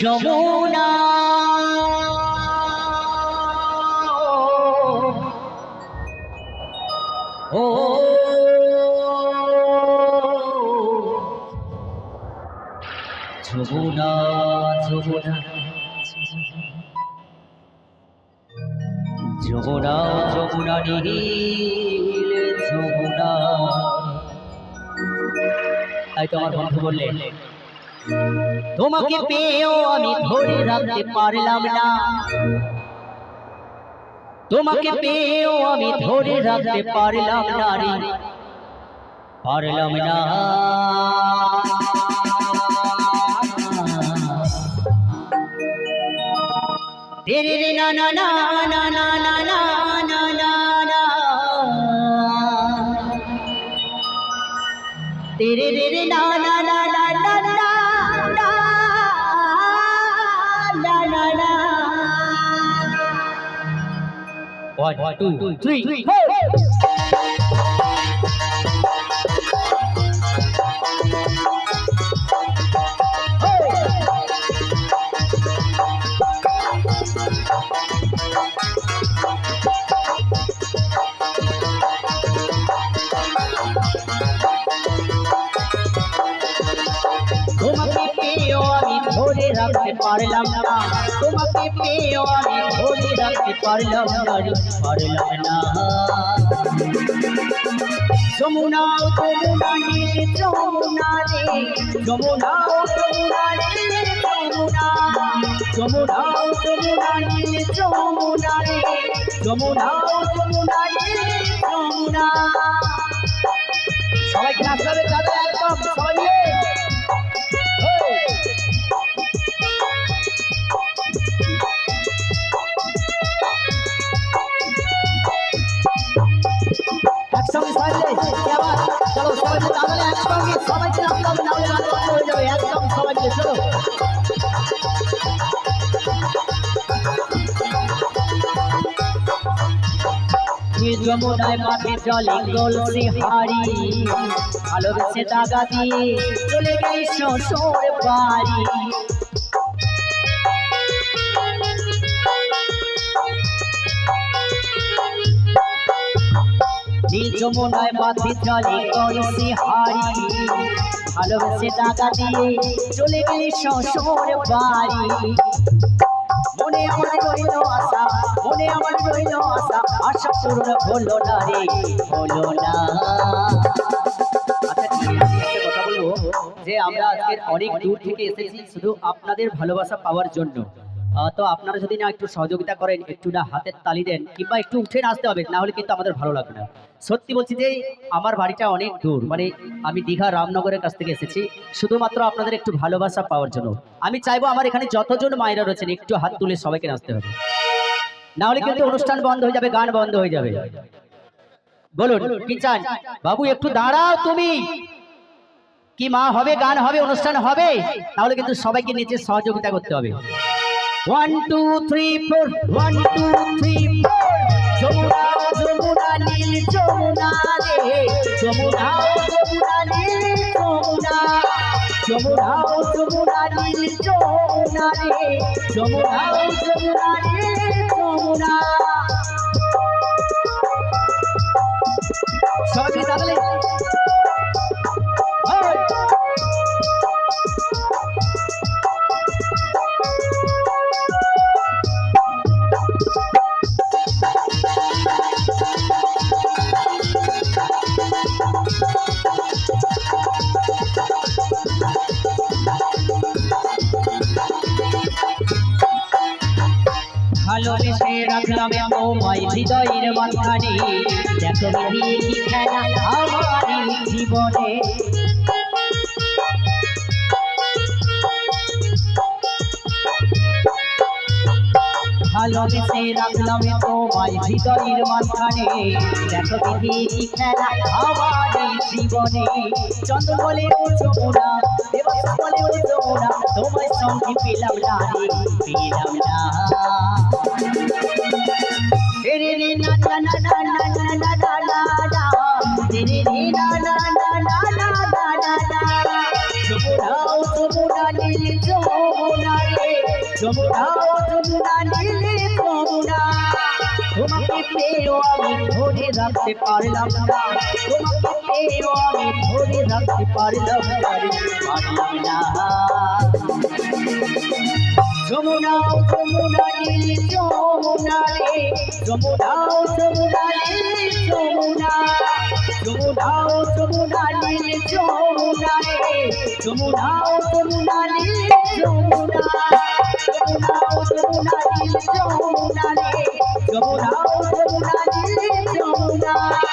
যমুনা ও যমুনা যমুনা যমুনা যমুনা নীল যমুনা। তাই তো আমার বন্ধু বললেন, তোমাকে পেয়েও আমি ধরে রাখতে পারলাম না, তোমাকে পেয়েও আমি ধরে রাখতে পারলাম না রে, পারলাম না। তেরে রে না না না না না না না না না না, তেরে রে রে না না না না না না na na na. 1 2 3 4. তোমাকে পেয়েও আমি ধরে রাখতে পারলাম না, তোমাকে পেয়েও আমি ধরে রাখতে পারলাম না, পারলাম না। যমুনা যমুনা নীল যমুনা রে, যমুনা যমুনা রে, যমুনা যমুনা যমুনা নীল যমুনা রে, যমুনা যমুনা রে, যমুনা। সবাইকে নাচতে হবে দাদা, একদম সবাই মিলে। একসঙ্গে সবাই মিলে क्या बात, চলো সবাই মিলে তাহলে একসঙ্গে সবাইকে নাচতে হবে, নাহলে গান বন্ধ হয়ে যাবে। একদম সবাই মিলে চলো। যমুনায় মাঠে জলে কলসি হারি, ভালোবেসে দাগা দিয়ে চলে গেলি শ্বশুর বাড়ি। নীল যমুনায় মাঠে জলে কলসি হারি, ভালোবেসে দাগা দিয়ে চলে গেলি শ্বশুর বাড়ি। মনে আমার রইল আশা, মনে আমার রইল আশা, আশা পূর্ণ হলো না রে, হলো না। আচ্ছা ঠিক আছে, একটা কথা বলবো যে আমরা আজকের অনেক দূর থেকে এসেছি শুধু আপনাদের ভালোবাসা পাওয়ার জন্য। তো আপনারা যদি না একটু সহযোগিতা করেন, একটু না হাতের তালি দেন, কিংবা একটু উঠে আসতে হবে, না হলে কিন্তু আমাদের ভালো লাগবে না। সত্যি বলছি যে আমার বাড়িটা অনেক দূর, মানে আমি দীঘা রামনগরের কাছ থেকে এসেছি শুধুমাত্র আপনাদের একটু ভালোবাসা পাওয়ার জন্য। আমি চাইবো আমার এখানে যতজন মায়েরা রয়েছেন একটু হাত তুলে সবাইকে নাচতে হবে, না হলে কিন্তু অনুষ্ঠান বন্ধ হয়ে যাবে, গান বন্ধ হয়ে যাবে। বলুন কি চান? বাবু একটু দাঁড়াও, তুমি কি মা হবে, গান হবে, অনুষ্ঠান হবে, তাহলে কিন্তু সবাইকে নিচে সহযোগিতা করতে হবে। 1 2 3 4, 1 2 3 4। যমুনা যমুনা নীল যমুনা রে, যমুনা যমুনা নীল যমুনা, যমুনা যমুনা নীল যমুনা রে, যমুনা যমুনা নীল যমুনা। সবাই তাহলে ভালোবেসে রাখলাম তোমায় হৃদয়ের মাঝখানে, দেখো বিধি কি খেলা আমার জীবনে। ভালোবেসে রাখলাম তোমায় হৃদয়ের মাঝখানে, দেখো বিধি কি খেলা আমার জীবনে। চন্দ্র বলে ও যমুনা, দেবতা বলে ও যমুনা, তোমায় সঙ্গে পেলাম না রে, পেলাম না। তেরে রে না না না না না না না না না, তেরে রে না না না না না না না না। যমুনা যমুনা নীল যমুনা রে, যমুনা যমুনা নীল যমুনা তোমাকে পেয়েও আমি ধরে রাখতে পারলাম না তোমাকে পেয়েও আমি ধরে রাখতে পারলাম না যমুনা যমুনা নীল যমুনা রে যমুনা যমুনা নীল যমুনা যমুনা যমুনা নীল যমুনা রে যমুনা যমুনা নীল যমুনা যমুনা যমুনা নীল যমুনা রে যমুনা যমুনা নীল যমুনা